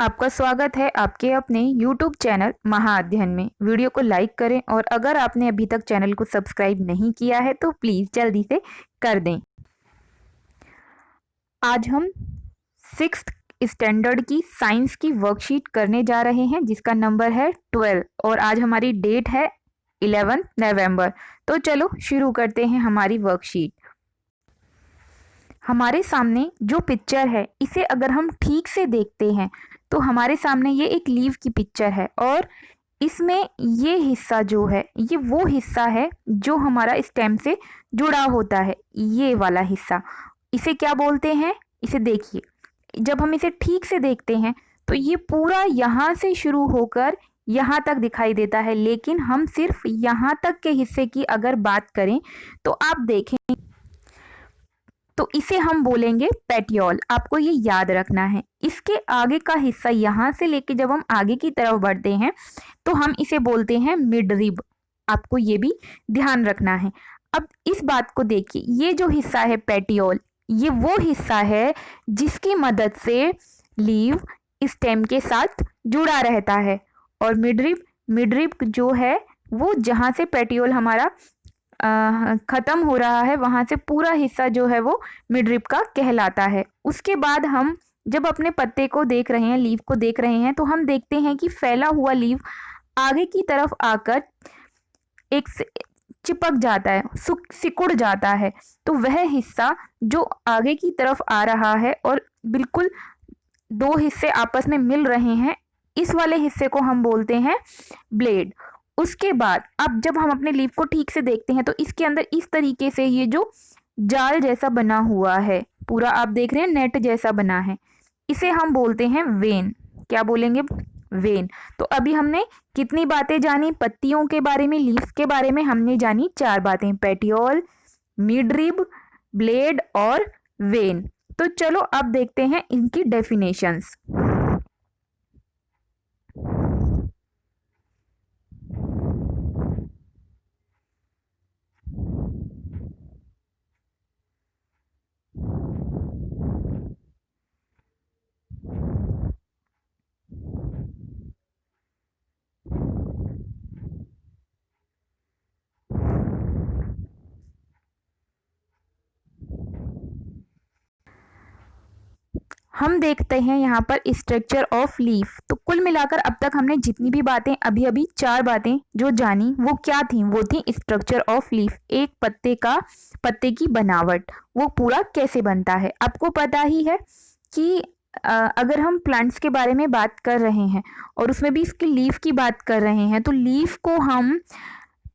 आपका स्वागत है आपके अपने YouTube चैनल महाअध्ययन में। वीडियो को लाइक करें और अगर आपने अभी तक चैनल को सब्सक्राइब नहीं किया है तो प्लीज़ जल्दी से कर दें। आज हम 6th स्टैंडर्ड की साइंस की वर्कशीट करने जा रहे हैं जिसका नंबर है 12 और आज हमारी डेट है 11 नवंबर। तो चलो शुरू करते हैं हमारी वर्कशीट। हमारे सामने जो पिक्चर है इसे अगर हम ठीक से देखते हैं तो हमारे सामने ये एक लीव की पिक्चर है और इसमें ये हिस्सा जो है ये वो हिस्सा है जो हमारा स्टेम से जुड़ा होता है। ये वाला हिस्सा इसे क्या बोलते हैं, इसे देखिए। जब हम इसे ठीक से देखते हैं तो ये पूरा यहाँ से शुरू होकर यहाँ तक दिखाई देता है, लेकिन हम सिर्फ यहाँ तक के हिस्से की अगर बात करें तो आप देखें तो इसे हम बोलेंगे पेटियोल। आपको ये याद रखना है। इसके आगे का हिस्सा यहाँ से लेके जब हम आगे की तरफ बढ़ते हैं तो हम इसे बोलते हैं मिड रिब। आपको ये भी ध्यान रखना है। अब इस बात को देखिए, ये जो हिस्सा है पेटियोल, ये वो हिस्सा है जिसकी मदद से लीव स्टेम के साथ जुड़ा रहता है और मिड रिब जो है वो जहाँ से पेटियोल हमारा ख़त्म हो रहा है वहाँ से पूरा हिस्सा जो है वो मिडरिप का कहलाता है। उसके बाद हम जब अपने पत्ते को देख रहे हैं, लीव को देख रहे हैं, तो हम देखते हैं कि फैला हुआ लीव आगे की तरफ आकर एक चिपक जाता है, सिकुड़ जाता है। तो वह हिस्सा जो आगे की तरफ आ रहा है और बिल्कुल दो हिस्से आपस में मिल रहे हैं, इस वाले हिस्से को हम बोलते हैं ब्लेड। उसके बाद अब जब हम अपने लीफ को ठीक से देखते हैं तो इसके अंदर इस तरीके से ये जो जाल जैसा बना हुआ है, पूरा आप देख रहे हैं नेट जैसा बना है, इसे हम बोलते हैं वेन। क्या बोलेंगे? वेन। तो अभी हमने कितनी बातें जानी? पत्तियों के बारे में, लीव्स के बारे में हमने जानी 4 बातें, पेटियोल, मिडरिब, ब्लेड और वेन। तो चलो अब देखते हैं इनकी डेफिनेशंस। हम देखते हैं यहाँ पर स्ट्रक्चर ऑफ लीफ। तो कुल मिलाकर अब तक हमने जितनी भी बातें अभी 4 बातें जो जानी वो क्या थी? वो थी स्ट्रक्चर ऑफ लीफ, एक पत्ते की बनावट, वो पूरा कैसे बनता है। आपको पता ही है कि अगर हम प्लांट्स के बारे में बात कर रहे हैं और उसमें भी इसकी लीफ की बात कर रहे हैं तो लीफ को हम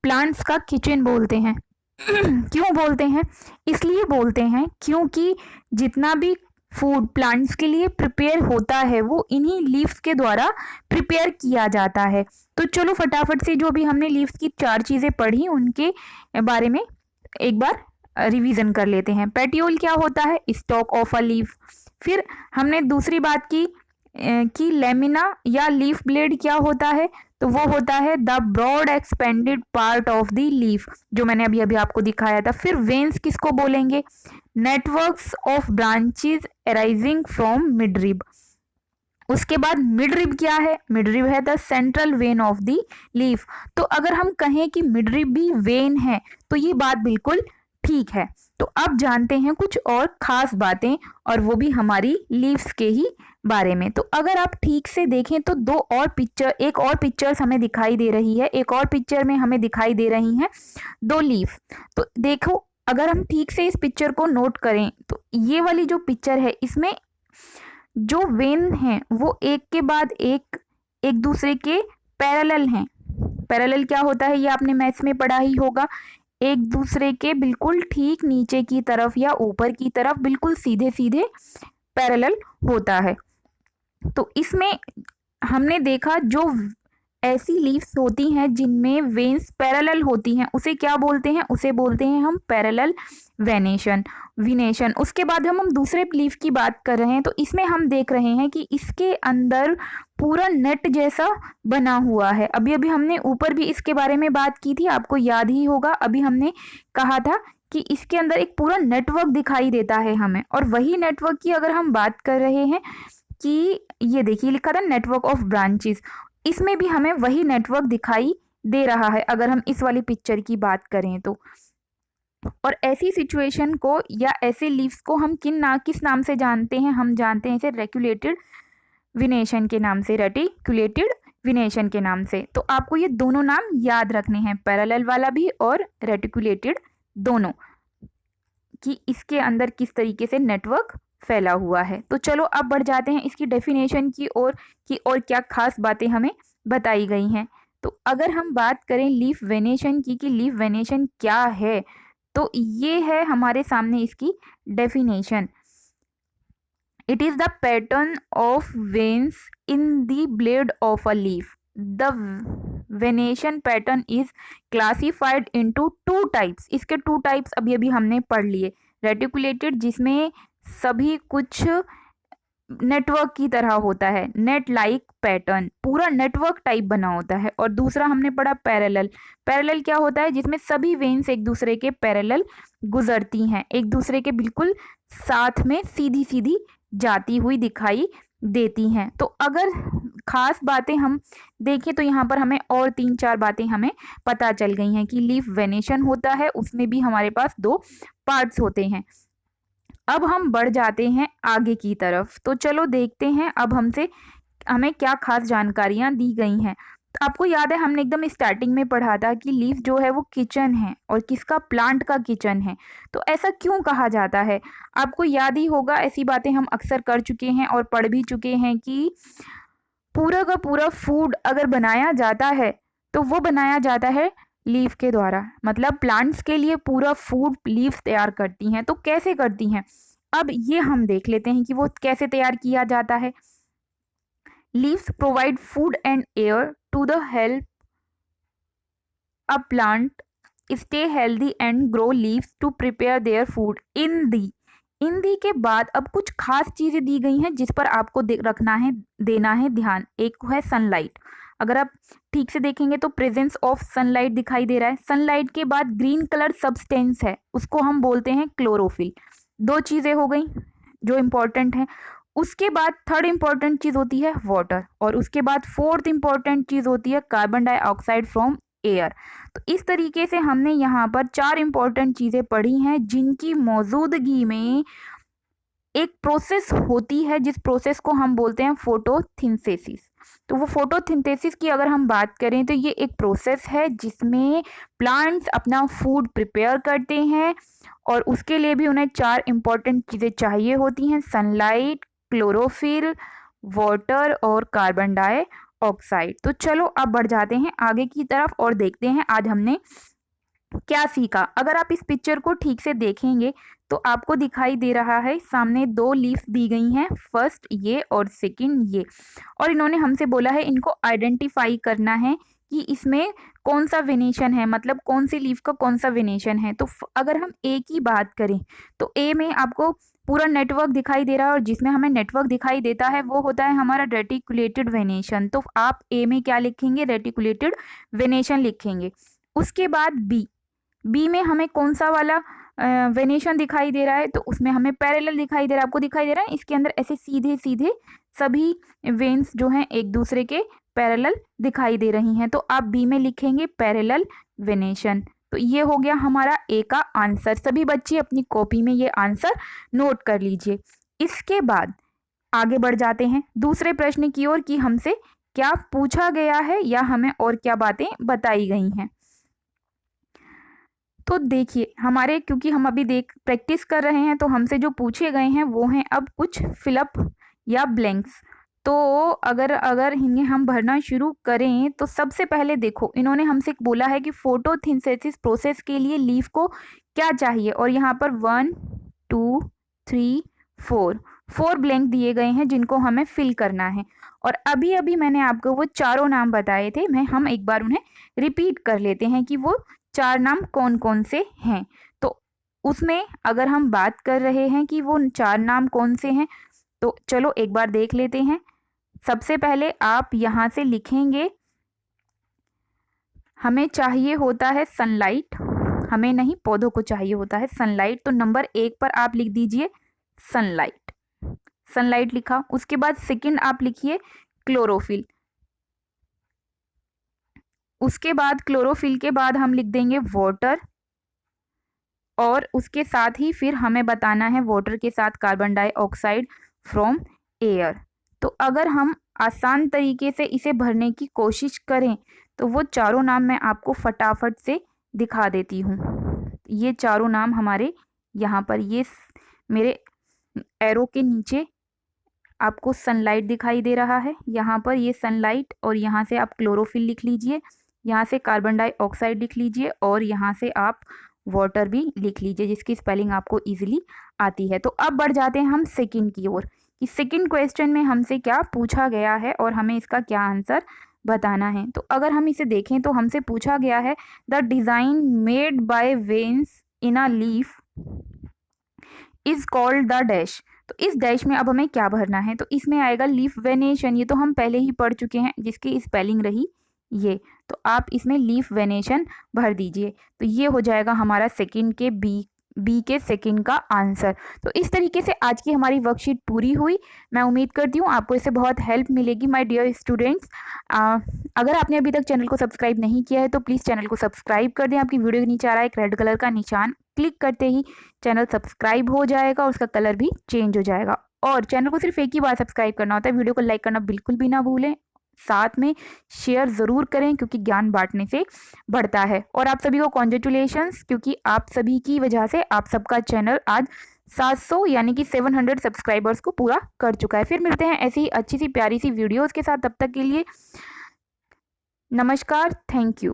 प्लांट्स का किचन बोलते हैं। क्यों बोलते हैं? इसलिए बोलते हैं क्योंकि जितना भी फूड प्लांट्स के लिए प्रिपेयर होता है वो इन्हीं लीव्स के द्वारा प्रिपेयर किया जाता है। तो चलो फटाफट से जो भी हमने लीव्स की 4 चीज़ें पढ़ी उनके बारे में एक बार रिवीजन कर लेते हैं। पेटियोल क्या होता है? Stock of a leaf. फिर हमने दूसरी बात की कि लेमिना या लीफ ब्लेड क्या होता है? तो वो होता है the broad expanded part of the leaf, जो मैंने अभी आपको दिखाया था। फिर वेन्स किसको बोलेंगे? Networks of branches arising from midrib. उसके बाद मिडरिब क्या है? मिडरिब है the central vein of the leaf. तो अगर हम कहें कि मिडरिब भी वेन है तो ये बात बिल्कुल ठीक है। तो अब जानते हैं कुछ और खास बातें, और वो भी हमारी लीव्स के ही बारे में। तो अगर आप ठीक से देखें तो एक और पिक्चर्स हमें दिखाई दे रही है। एक और पिक्चर में हमें दिखाई दे रही हैं 2 लीफ। तो देखो, अगर हम ठीक से इस पिक्चर को नोट करें तो ये वाली जो पिक्चर है इसमें जो वेन हैं वो एक के बाद एक दूसरे के पैरेलल हैं। पैरेलल क्या होता है? ये आपने मैथ्स में पढ़ा ही होगा। एक दूसरे के बिल्कुल ठीक नीचे की तरफ या ऊपर की तरफ बिल्कुल सीधे सीधे पैरेलल होता है। तो इसमें हमने देखा जो ऐसी लीव्स होती हैं जिनमें वेन्स पैरेलल होती हैं उसे क्या बोलते हैं? उसे बोलते हैं हम पैरेलल विनेशन। उसके बाद हम दूसरे लीफ की बात कर रहे हैं तो इसमें हम देख रहे हैं कि इसके अंदर पूरा नेट जैसा बना हुआ है। अभी हमने ऊपर भी इसके बारे में बात की थी, आपको याद ही होगा। अभी हमने कहा था कि इसके अंदर एक पूरा नेटवर्क दिखाई देता है हमें, और वही नेटवर्क की अगर हम बात कर रहे हैं कि ये देखिए लिखा था नेटवर्क ऑफ ब्रांचेस, इसमें भी हमें वही नेटवर्क दिखाई दे रहा है अगर हम इस वाली पिक्चर की बात करें तो। और ऐसी सिचुएशन को या ऐसे लीव्स को हम किस नाम से जानते हैं? हम जानते हैं इसे रेटिकुलेटेड विनेशन के नाम से, रेटिकुलेटेड विनेशन के नाम से। तो आपको ये दोनों नाम याद रखने हैं, पैरेलल वाला भी और रेटिकुलेटेड दोनों, कि इसके अंदर किस तरीके से नेटवर्क फैला हुआ है। तो चलो अब बढ़ जाते हैं इसकी डेफिनेशन की ओर कि और क्या खास बातें हमें बताई गई हैं। तो अगर हम बात करें लीफ वेनेशन की कि लीफ वेनेशन क्या है, तो ये है हमारे सामने इसकी definition. It is the pattern of veins in the blade of a leaf. The venation pattern is classified into two types. इसके टू टाइप्स अभी अभी हमने पढ़ लिए। रेटिकुलेटेड जिसमें सभी कुछ नेटवर्क की तरह होता है, नेट लाइक पैटर्न, पूरा नेटवर्क टाइप बना होता है। और दूसरा हमने पढ़ा पैरेलल। पैरेलल क्या होता है? जिसमें सभी वेन्स एक दूसरे के पैरेलल गुजरती हैं, एक दूसरे के बिल्कुल साथ में सीधी सीधी जाती हुई दिखाई देती हैं। तो अगर खास बातें हम देखें तो यहाँ पर हमें और 3-4 बातें हमें पता चल गई हैं कि लीफ वेनेशन होता है, उसमें भी हमारे पास 2 पार्ट्स होते हैं। अब हम बढ़ जाते हैं आगे की तरफ। तो चलो देखते हैं अब हमें क्या खास जानकारियां दी गई हैं। तो आपको याद है हमने एकदम स्टार्टिंग में पढ़ा था कि लीफ जो है वो किचन है, और किसका? प्लांट का किचन है। तो ऐसा क्यों कहा जाता है? आपको याद ही होगा, ऐसी बातें हम अक्सर कर चुके हैं और पढ़ भी चुके हैं कि पूरा का पूरा फूड अगर बनाया जाता है तो वो बनाया जाता है लीफ के द्वारा। मतलब प्लांट्स के लिए पूरा फूड लीफ तैयार करती हैं। तो कैसे करती हैं? अब ये हम देख लेते हैं कि वो कैसे तैयार किया जाता है। Leaves provide food and air to the help a plant stay healthy and grow leaves to prepare their food in the के बाद अब कुछ खास चीजें दी गई हैं जिस पर आपको रखना है, देना है ध्यान। एक है सनलाइट। अगर आप ठीक से देखेंगे तो प्रेजेंस ऑफ सनलाइट दिखाई दे रहा है। सनलाइट के बाद ग्रीन कलर सब्सटेंस है, उसको हम बोलते हैं क्लोरोफिल। 2 चीजें हो गई जो इंपॉर्टेंट है। उसके बाद थर्ड इंपॉर्टेंट चीज होती है वाटर, और उसके बाद फोर्थ इंपॉर्टेंट चीज होती है कार्बन डाइऑक्साइड फ्रॉम एयर। तो इस तरीके से हमने यहाँ पर 4 इंपॉर्टेंट चीजें पढ़ी हैं जिनकी मौजूदगी में एक प्रोसेस होती है, जिस प्रोसेस को हम बोलते हैं फोटोसिंथेसिस। तो वो फोटोसिंथेसिस की अगर हम बात करें तो ये एक प्रोसेस है जिसमें प्लांट्स अपना फूड प्रिपेयर करते हैं, और उसके लिए भी उन्हें 4 इंपॉर्टेंट चीज़ें चाहिए होती हैं: सनलाइट, क्लोरोफिल, वाटर और कार्बन डाइऑक्साइड। तो चलो अब बढ़ जाते हैं आगे की तरफ और देखते हैं आज हमने क्या सीखा। अगर आप इस पिक्चर को ठीक से देखेंगे तो आपको दिखाई दे रहा है सामने 2 लीफ दी गई हैं, फर्स्ट ये और सेकंड ये। और इन्होंने हमसे बोला है इनको आइडेंटिफाई करना है कि इसमें कौन सा वेनेशन है, मतलब कौन सी लीफ का कौन सा वेनेशन है। तो अगर हम ए की बात करें तो ए में आपको पूरा नेटवर्क दिखाई दे रहा है, और जिसमें हमें नेटवर्क दिखाई देता है वो होता है हमारा रेटिकुलेटेड वेनेशन। तो आप ए में क्या लिखेंगे? रेटिकुलेटेड वेनेशन लिखेंगे। उसके बाद बी में हमें कौन सा वाला वेनेशन दिखाई दे रहा है? तो उसमें हमें पैरेलल दिखाई दे रहा है। आपको दिखाई दे रहा है इसके अंदर ऐसे सीधे सीधे सभी वेन्स जो हैं एक दूसरे के पैरेलल दिखाई दे रही हैं। तो आप बी में लिखेंगे पैरेलल वेनेशन। तो ये हो गया हमारा ए का आंसर। सभी बच्चे अपनी कॉपी में ये आंसर नोट कर लीजिए। इसके बाद आगे बढ़ जाते हैं दूसरे प्रश्न की ओर कि हमसे क्या पूछा गया है या हमें और क्या बातें बताई गई हैं। तो देखिए हमारे, क्योंकि हम अभी प्रैक्टिस कर रहे हैं, तो हमसे जो पूछे गए हैं वो हैं अब कुछ फिलअप या ब्लैंक्स। तो अगर इन्हें हम भरना शुरू करें तो सबसे पहले देखो इन्होंने हमसे बोला है कि फोटोसिंथेसिस प्रोसेस के लिए लीफ को क्या चाहिए, और यहाँ पर 1 2 3 4 ब्लैंक दिए गए हैं जिनको हमें फिल करना है। और अभी अभी मैंने आपको वो चारों नाम बताए थे, हम एक बार उन्हें रिपीट कर लेते हैं कि वो 4 नाम कौन कौन से हैं। तो उसमें अगर हम बात कर रहे हैं कि वो 4 नाम कौन से हैं, तो चलो एक बार देख लेते हैं। सबसे पहले आप यहाँ से लिखेंगे, हमें चाहिए होता है सनलाइट, हमें नहीं पौधों को चाहिए होता है सनलाइट। तो नंबर 1 पर आप लिख दीजिए सनलाइट। सनलाइट लिखा। उसके बाद सेकंड आप लिखिए क्लोरोफिल। उसके बाद क्लोरोफिल के बाद हम लिख देंगे वाटर, और उसके साथ ही फिर हमें बताना है वाटर के साथ कार्बन डाइऑक्साइड फ्रॉम एयर। तो अगर हम आसान तरीके से इसे भरने की कोशिश करें तो वो चारों नाम मैं आपको फटाफट से दिखा देती हूँ। ये चारों नाम हमारे यहाँ पर, ये मेरे एरो के नीचे आपको सनलाइट दिखाई दे रहा है, यहाँ पर ये सनलाइट, और यहाँ से आप क्लोरोफिल लिख लीजिए, यहाँ से कार्बन डाइऑक्साइड लिख लीजिए, और यहाँ से आप वाटर भी लिख लीजिए जिसकी स्पेलिंग आपको इजीली आती है। तो अब बढ़ जाते हैं हम सेकंड की ओर कि सेकंड क्वेश्चन में हमसे क्या पूछा गया है और हमें इसका क्या आंसर बताना है। तो अगर हम इसे देखें तो हमसे पूछा गया है the design made by veins in a leaf is called the dash. तो इस डैश में अब हमें क्या भरना है, तो इसमें आएगा लीफ वेनेशन, ये तो हम पहले ही पढ़ चुके हैं, जिसकी स्पेलिंग रही ये। तो आप इसमें लीफ वेनेशन भर दीजिए। तो ये हो जाएगा हमारा सेकंड के बी के सेकंड का आंसर। तो इस तरीके से आज की हमारी वर्कशीट पूरी हुई। मैं उम्मीद करती हूँ आपको इससे बहुत हेल्प मिलेगी माय डियर स्टूडेंट्स। अगर आपने अभी तक चैनल को सब्सक्राइब नहीं किया है तो प्लीज़ चैनल को सब्सक्राइब कर दें। आपकी वीडियो के नीचे आ रहा है एक रेड कलर का निशान, क्लिक करते ही चैनल सब्सक्राइब हो जाएगा और उसका कलर भी चेंज हो जाएगा। और चैनल को सिर्फ एक ही बार सब्सक्राइब करना होता है, वीडियो को लाइक करना बिल्कुल भी ना भूलें, साथ में शेयर ज़रूर करें क्योंकि ज्ञान बांटने से बढ़ता है। और आप सभी को कॉन्ग्रेचुलेशंस, क्योंकि आप सभी की वजह से आप सबका चैनल आज 700 यानी कि 700 सब्सक्राइबर्स को पूरा कर चुका है। फिर मिलते हैं ऐसी ही अच्छी सी प्यारी सी वीडियोज़ के साथ, तब तक के लिए नमस्कार, थैंक यू।